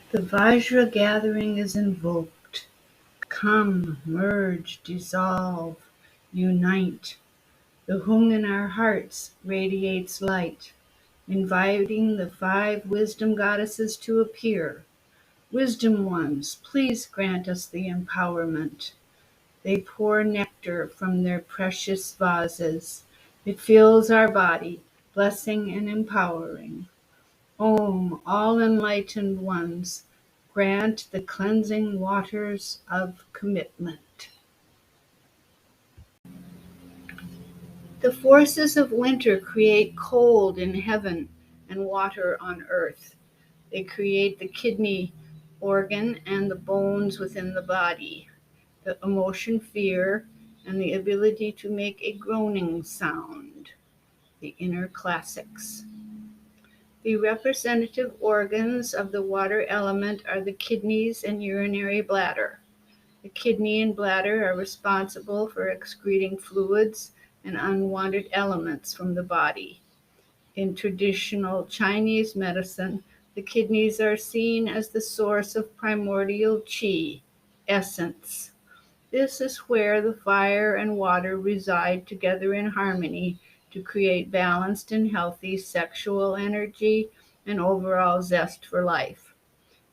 The Vajra gathering is invoked. Come, merge, dissolve, unite. The Hung in our hearts radiates light, inviting the 5 wisdom goddesses to appear. Wisdom ones, please grant us the empowerment. They pour nectar from their precious vases. It fills our body, blessing and empowering. Om, all enlightened ones, grant the cleansing waters of commitment. The forces of winter create cold in heaven and water on earth. They create the kidney organ and the bones within the body, the emotion fear, and the ability to make a groaning sound, the inner classics. The representative organs of the water element are the kidneys and urinary bladder. The kidney and bladder are responsible for excreting fluids and unwanted elements from the body. In traditional Chinese medicine, the kidneys are seen as the source of primordial qi, essence. This is where the fire and water reside together in harmony to create balanced and healthy sexual energy and overall zest for life.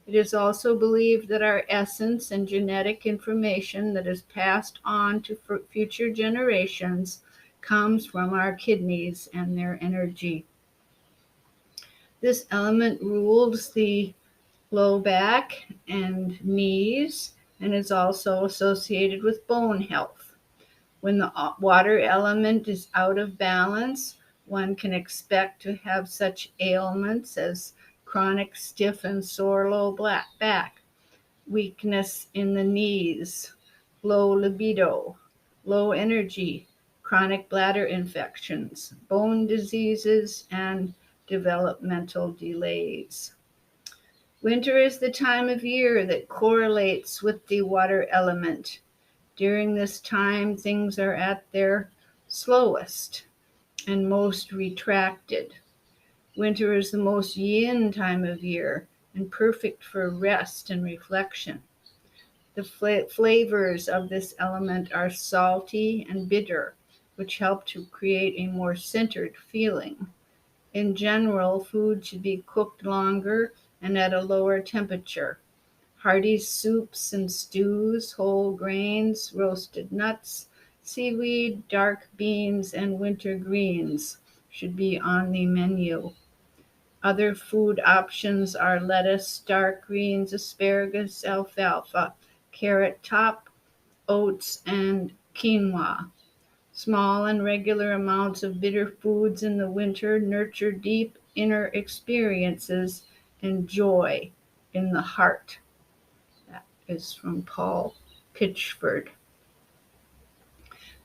It is also believed that our essence and genetic information that is passed on to future generations comes from our kidneys and their energy. This element rules the low back and knees and is also associated with bone health. When the water element is out of balance, one can expect to have such ailments as chronic stiff and sore low back, weakness in the knees, low libido, low energy, chronic bladder infections, bone diseases, and developmental delays. Winter is the time of year that correlates with the water element. During this time, things are at their slowest and most retracted. Winter is the most yin time of year and perfect for rest and reflection. The flavors of this element are salty and bitter, which help to create a more centered feeling. In general, food should be cooked longer and at a lower temperature. Hearty soups and stews, whole grains, roasted nuts, seaweed, dark beans, and winter greens should be on the menu. Other food options are lettuce, dark greens, asparagus, alfalfa, carrot top, oats, and quinoa. Small and regular amounts of bitter foods in the winter nurture deep inner experiences and joy in the heart. That is from Paul Pitchford.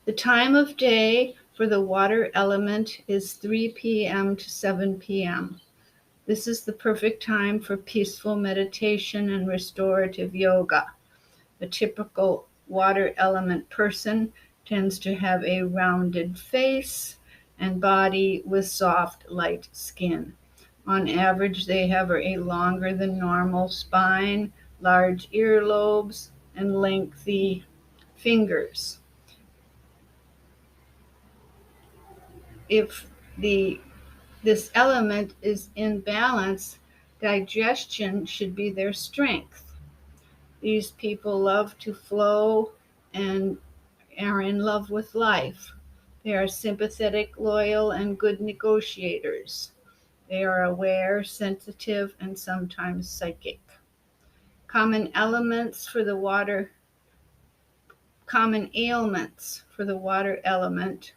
The time of day for the water element is 3 p.m. to 7 p.m. This is the perfect time for peaceful meditation and restorative yoga. A typical water element person tends to have a rounded face and body with soft, light skin. On average, they have a longer than normal spine, large earlobes, and lengthy fingers. If this element is in balance, digestion should be their strength. These people love to flow and are in love with life. They are sympathetic, loyal, and good negotiators. They are aware, sensitive, and sometimes psychic. Common ailments for the water element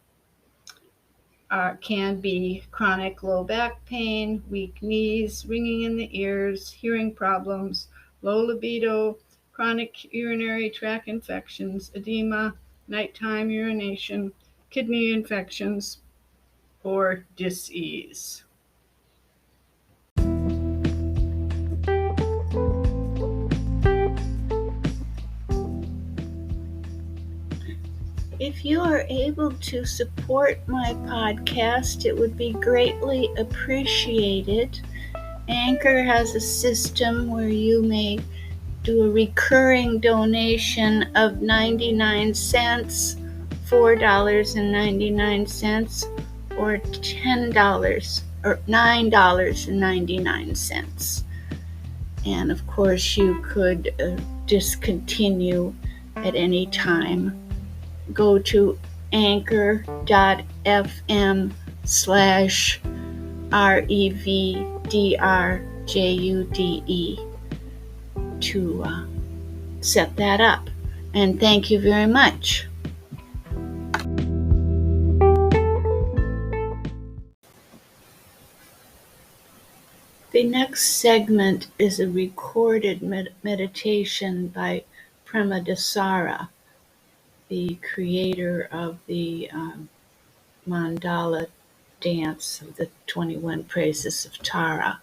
can be chronic low back pain, weak knees, ringing in the ears, hearing problems, low libido, chronic urinary tract infections, edema, nighttime urination, kidney infections, or dis-ease. If you are able to support my podcast, it would be greatly appreciated. Anchor has a system where you may do a recurring donation of 99 cents, $4.99, or $10 or $9.99. And of course, you could discontinue at any time. Go to anchor.fm/RevDrJude to set that up. And thank you very much. The next segment is a recorded meditation by Prema Dasara, the creator of the mandala dance of the 21 praises of Tara.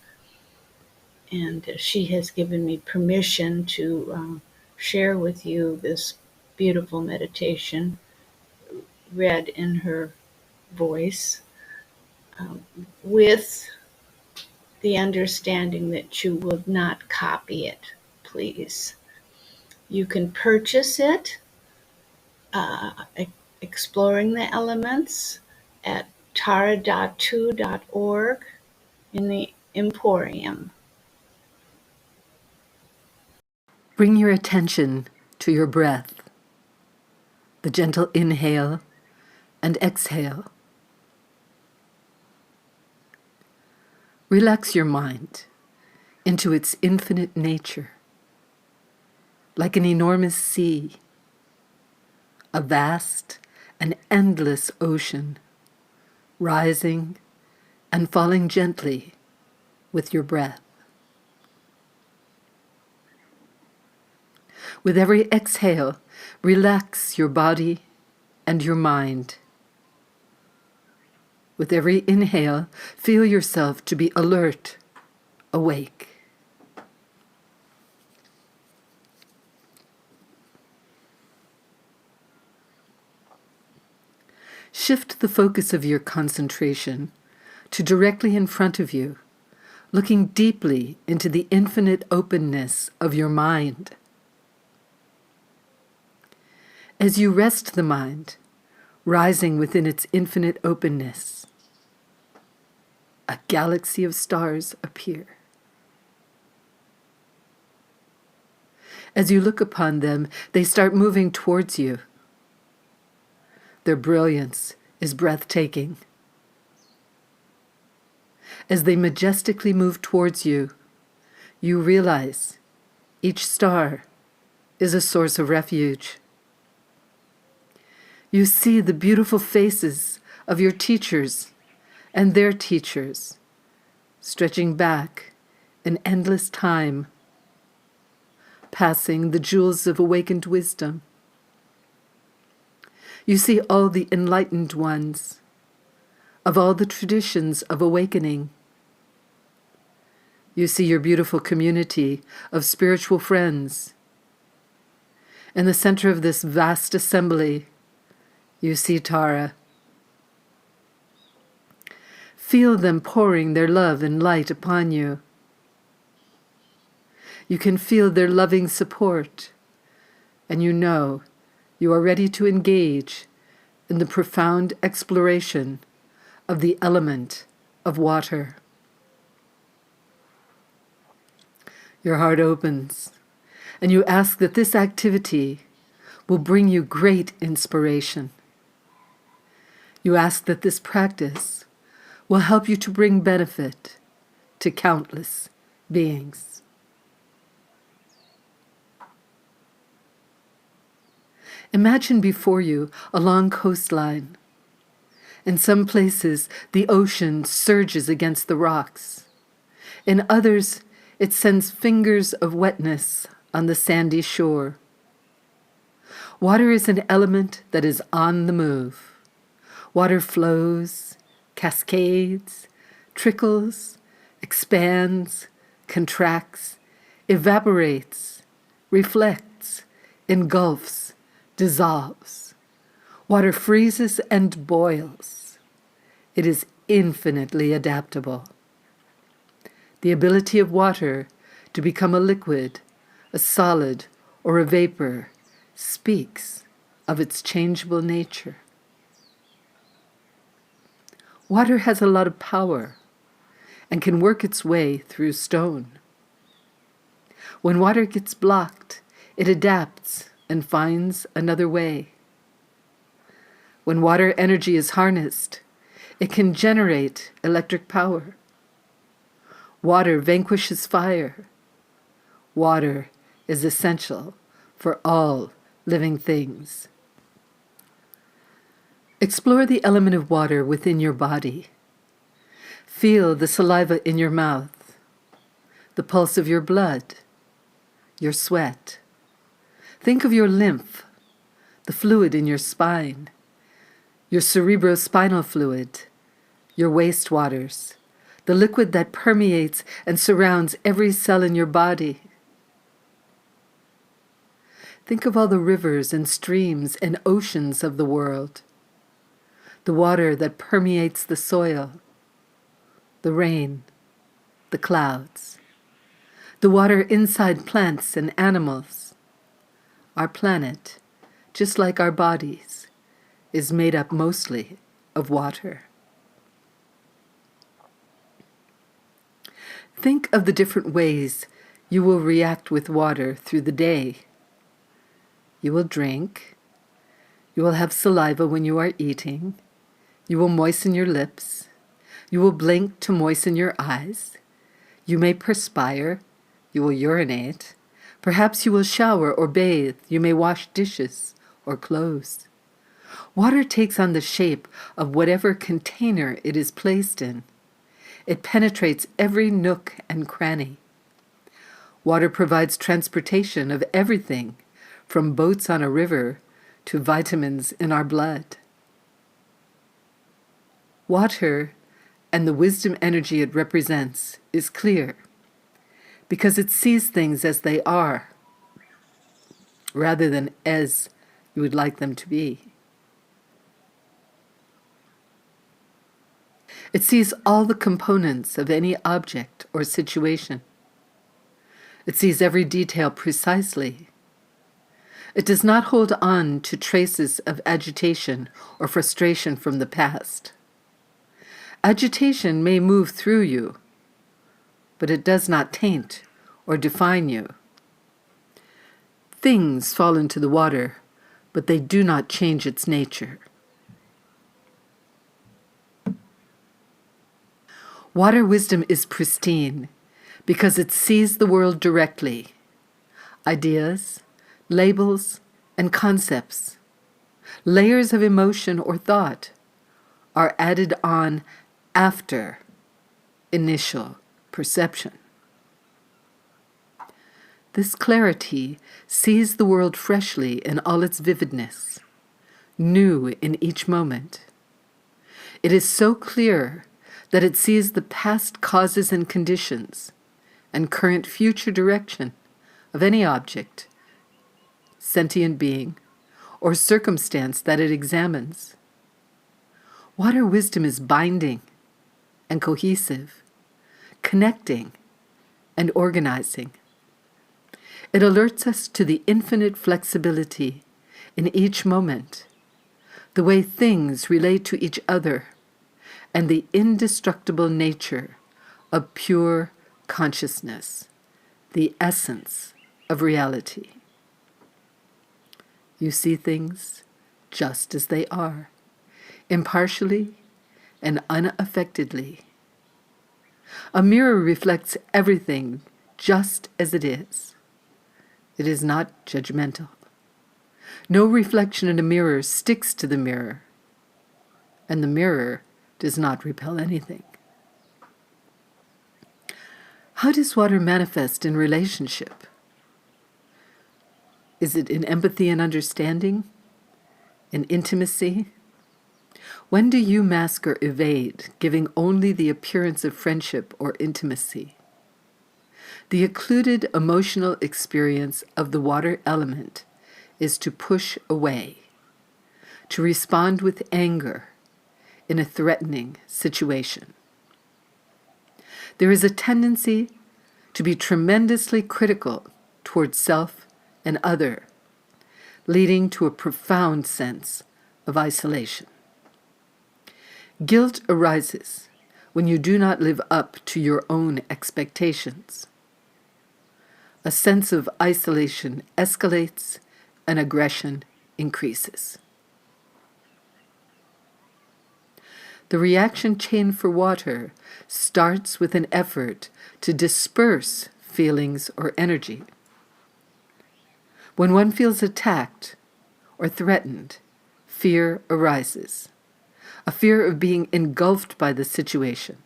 And she has given me permission to share with you this beautiful meditation read in her voice, with the understanding that you will not copy it, please. You can purchase it, Exploring the Elements, at tara.2.org in the Emporium. Bring your attention to your breath, the gentle inhale and exhale. Relax your mind into its infinite nature, like an enormous sea, a vast and endless ocean, rising and falling gently with your breath. With every exhale, relax your body and your mind. With every inhale, feel yourself to be alert, awake. Shift the focus of your concentration to directly in front of you, looking deeply into the infinite openness of your mind. As you rest the mind, rising within its infinite openness, a galaxy of stars appear. As you look upon them, they start moving towards you. Their brilliance is breathtaking. As they majestically move towards you, you realize each star is a source of refuge. You see the beautiful faces of your teachers and their teachers, stretching back an endless time, passing the jewels of awakened wisdom. You see all the enlightened ones of all the traditions of awakening. You see your beautiful community of spiritual friends. In the center of this vast assembly, you see Tara. Feel them pouring their love and light upon you. You can feel their loving support, and you know you are ready to engage in the profound exploration of the element of water. Your heart opens, and you ask that this activity will bring you great inspiration. You ask that this practice will help you to bring benefit to countless beings. Imagine before you a long coastline. In some places, the ocean surges against the rocks. In others, it sends fingers of wetness on the sandy shore. Water is an element that is on the move. Water flows, cascades, trickles, expands, contracts, evaporates, reflects, engulfs, dissolves. Water freezes and boils. It is infinitely adaptable. The ability of water to become a liquid, a solid, or a vapor speaks of its changeable nature. Water has a lot of power and can work its way through stone. When water gets blocked, it adapts and finds another way. When water energy is harnessed, it can generate electric power. Water vanquishes fire. Water is essential for all living things. Explore the element of water within your body. Feel the saliva in your mouth, the pulse of your blood, your sweat. Think of your lymph, the fluid in your spine, your cerebrospinal fluid, your wastewaters, the liquid that permeates and surrounds every cell in your body. Think of all the rivers and streams and oceans of the world, the water that permeates the soil, the rain, the clouds, the water inside plants and animals. Our planet, just like our bodies, is made up mostly of water. Think of the different ways you will react with water through the day. You will drink. You will have saliva when you are eating. You will moisten your lips. You will blink to moisten your eyes. You may perspire. You will urinate. Perhaps you will shower or bathe. You may wash dishes or clothes. Water takes on the shape of whatever container it is placed in. It penetrates every nook and cranny. Water provides transportation of everything, from boats on a river to vitamins in our blood. Water and the wisdom energy it represents is clear because it sees things as they are rather than as you would like them to be. It sees all the components of any object or situation. It sees every detail precisely. It does not hold on to traces of agitation or frustration from the past. Agitation may move through you, but it does not taint or define you. Things fall into the water, but they do not change its nature. Water wisdom is pristine because it sees the world directly. Ideas, labels, and concepts, layers of emotion or thought, are added on after initial perception. This clarity sees the world freshly in all its vividness, new in each moment. It is so clear that it sees the past causes and conditions and current future direction of any object, sentient being, or circumstance that it examines. Water wisdom is binding and cohesive, connecting and organizing. It alerts us to the infinite flexibility in each moment, the way things relate to each other, and the indestructible nature of pure consciousness, the essence of reality. You see things just as they are, impartially and unaffectedly. A mirror reflects everything just as it is. It is not judgmental. No reflection in a mirror sticks to the mirror, and the mirror does not repel anything. How does water manifest in relationship? Is it in empathy and understanding? In intimacy? When do you mask or evade, giving only the appearance of friendship or intimacy? The occluded emotional experience of the water element is to push away, to respond with anger in a threatening situation. There is a tendency to be tremendously critical towards self and other, leading to a profound sense of isolation. Guilt arises when you do not live up to your own expectations. A sense of isolation escalates and aggression increases. The reaction chain for water starts with an effort to disperse feelings or energy. When one feels attacked or threatened, fear arises. A fear of being engulfed by the situation,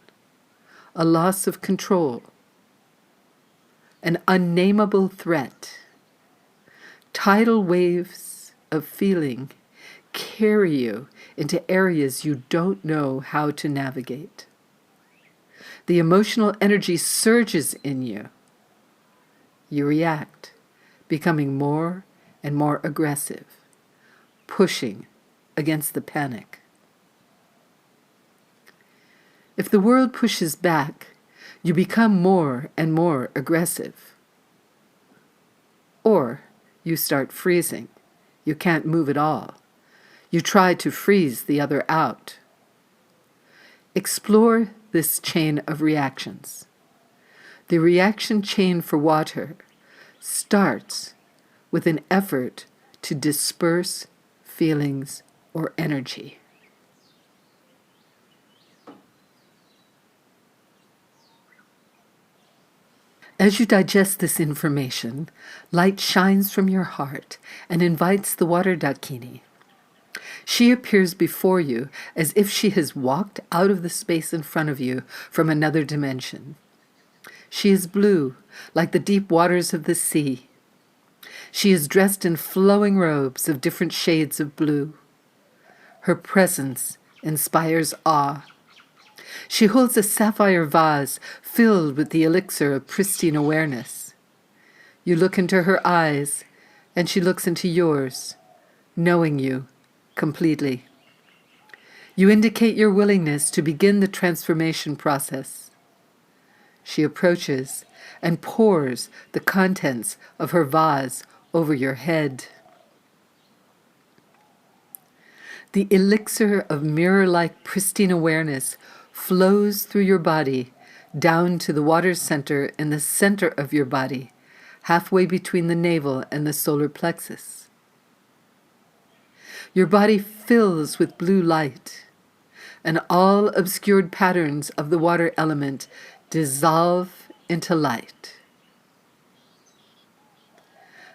a loss of control, an unnameable threat. Tidal waves of feeling carry you into areas you don't know how to navigate. The emotional energy surges in you. You react, becoming more and more aggressive, pushing against the panic. If the world pushes back, you become more and more aggressive. Or you start freezing. You can't move at all. You try to freeze the other out. Explore this chain of reactions. The reaction chain for water starts with an effort to disperse feelings or energy. As you digest this information, light shines from your heart and invites the water Dakini. She appears before you as if she has walked out of the space in front of you from another dimension. She is blue, like the deep waters of the sea. She is dressed in flowing robes of different shades of blue. Her presence inspires awe. She holds a sapphire vase filled with the elixir of pristine awareness. You look into her eyes, and she looks into yours, knowing you completely. You indicate your willingness to begin the transformation process. She approaches and pours the contents of her vase over your head. The elixir of mirror-like pristine awareness flows through your body down to the water center in the center of your body, halfway between the navel and the solar plexus. Your body fills with blue light, and all obscured patterns of the water element dissolve into light.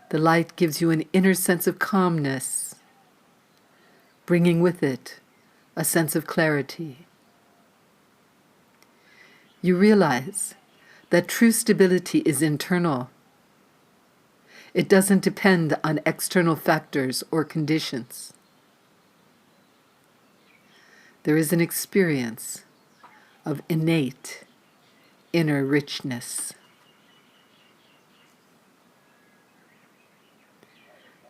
The light gives you an inner sense of calmness, bringing with it a sense of clarity. You realize that true stability is internal. It doesn't depend on external factors or conditions. There is an experience of innate inner richness.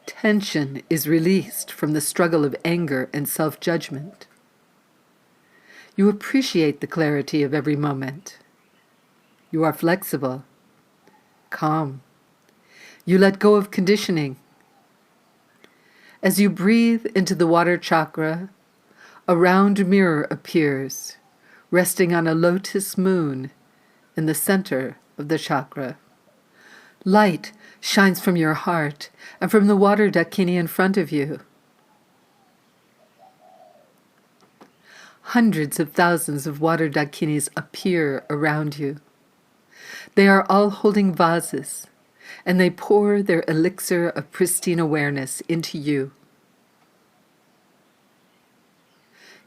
Tension is released from the struggle of anger and self-judgment. You appreciate the clarity of every moment. You are flexible, calm. You let go of conditioning. As you breathe into the water chakra, a round mirror appears, resting on a lotus moon in the center of the chakra. Light shines from your heart and from the water Dakini in front of you. Hundreds of thousands of water Dakinis appear around you. They are all holding vases, and they pour their elixir of pristine awareness into you.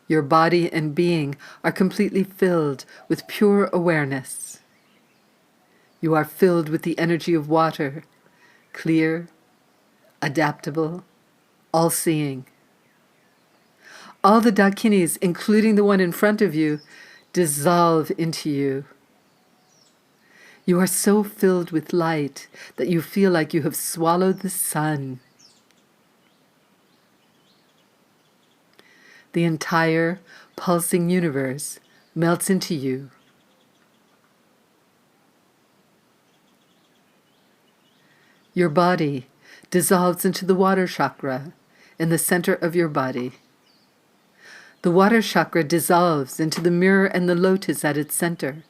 Your body and being are completely filled with pure awareness. You are filled with the energy of water, clear, adaptable, all-seeing. All the Dakinis, including the one in front of you, dissolve into you. You are so filled with light that you feel like you have swallowed the sun. The entire pulsing universe melts into you. Your body dissolves into the water chakra in the center of your body. The water chakra dissolves into the mirror and the lotus at its center.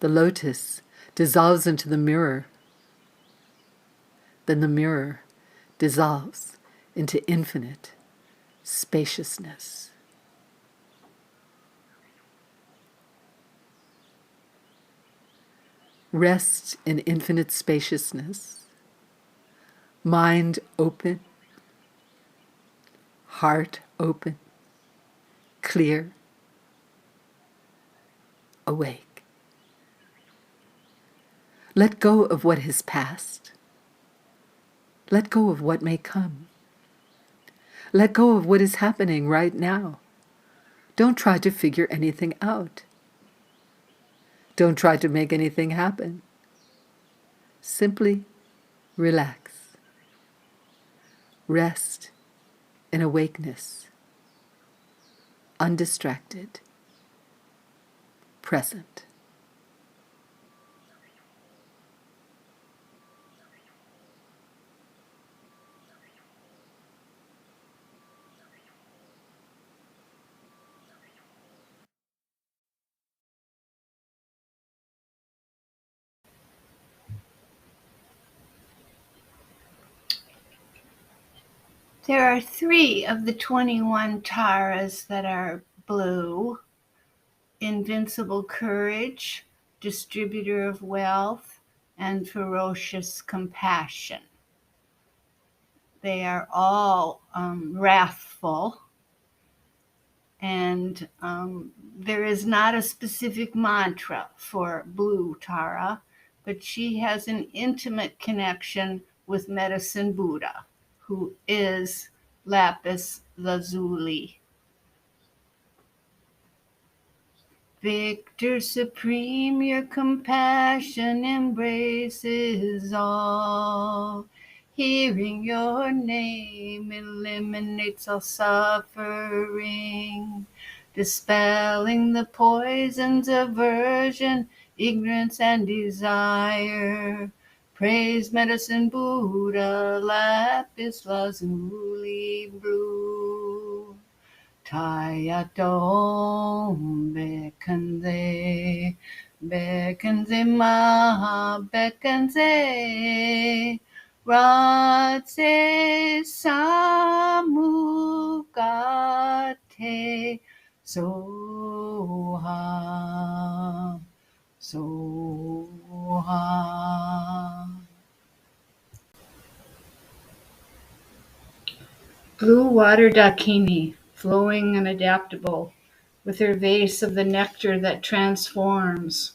The lotus dissolves into the mirror. Then the mirror dissolves into infinite spaciousness. Rest in infinite spaciousness. Mind open, heart open, clear, awake. Let go of what has passed. Let go of what may come. Let go of what is happening right now. Don't try to figure anything out. Don't try to make anything happen. Simply relax. Rest in awakeness, undistracted, present. There are 3 of the 21 taras that are blue: invincible courage, distributor of wealth, and ferocious compassion. They are all wrathful, and there is not a specific mantra for blue Tara, but she has an intimate connection with Medicine Buddha, who is lapis lazuli. Victor supreme, your compassion embraces all. Hearing your name eliminates all suffering, dispelling the poisons of aversion, ignorance, and desire. Praise Medicine Buddha, lapis lazuli blue. Tayatom bekanze, bekanze maha bekanze, ratse samukate, soha, soha. Blue water dakini, flowing and adaptable, with her vase of the nectar that transforms,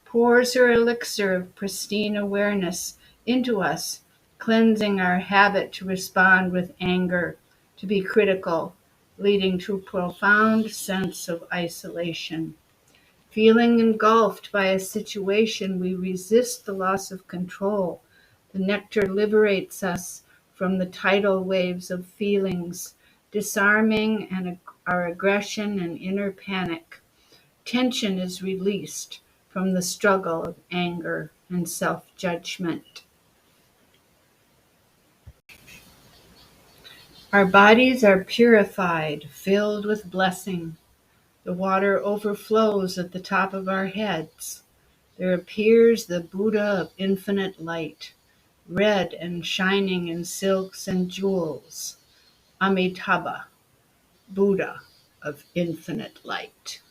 pours her elixir of pristine awareness into us, cleansing our habit to respond with anger, to be critical, leading to a profound sense of isolation. Feeling engulfed by a situation, we resist the loss of control. The nectar liberates us from the tidal waves of feelings, disarming our aggression and inner panic. Tension is released from the struggle of anger and self-judgment. Our bodies are purified, filled with blessing. The water overflows at the top of our heads. There appears the Buddha of infinite light, red and shining in silks and jewels. Amitabha, Buddha of infinite light.